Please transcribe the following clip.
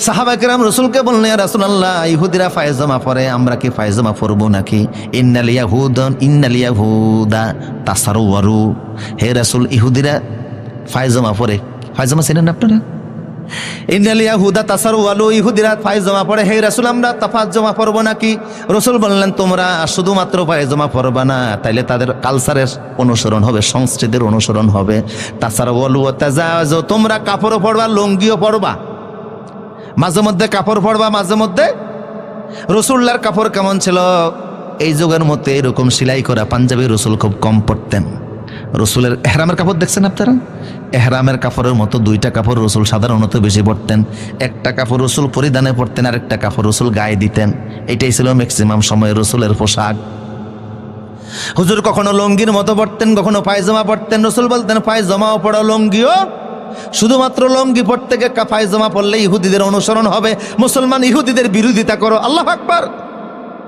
সাহাবা কেরাম রসুলকে বললেন, ইয়া রাসূলুল্লাহ, ইহুদিরা পায়জামা পরে, আমরা কি পায়জামা পরবো নাকি? ইন্নাল ইয়াহুদা তাসারওয়ারু, হে রাসূল, ইহুদিরা পায়জামা পরে। পায়জামা চেনেন আপনারা? ইন্নাল ইয়াহুদা তাসারওয়ালু, ইহুদিরা পায়জামা পরে, হে রাসূল, আমরা পায়জামা পরবো নাকি? রসুল বললেন, তোমরা শুধুমাত্র পায়জামা পরবা না, তাইলে তাদের কালচারের অনুসরণ হবে, সংস্কৃতির অনুসরণ হবে। তাসারওয়ালু ওয়া তাজাওয়াজু, তোমরা কাপড়ও পরবা, লুঙ্গিও পরবা, মাঝে মধ্যে কাপড় পরবা, মাঝে মধ্যে। রসুল্লাহর কাপড় কেমন ছিল? এই যুগের মধ্যে এরকম সেলাই করা পাঞ্জাবি রসুল খুব কম পরতেন। রসুলের এহরামের কাপড় দেখছেন আপনারা? এহরামের কাপড়ের মতো দুইটা কাপড় রসুল সাধারণত বেশি পরতেন। একটা কাপড় রসুল পরিধানে পরতেন, আর একটা কাপড় রসুল গায়ে দিতেন। এটাই ছিল ম্যাক্সিমাম সময় রসুলের পোশাক। হুজুর কখনো লুঙ্গির মতো পরতেন, কখনো পায়জামা পরতেন। রসুল বলতেন, পায়জামাও পড়ো, লুঙ্গিও। শুধুমাত্র লুঙ্গি পরতে গিয়ে পায়জামা পরলে ইহুদিদের অনুসরণ হবে, মুসলমান ইহুদিদের বিরোধিতা করো। আল্লাহু আকবার।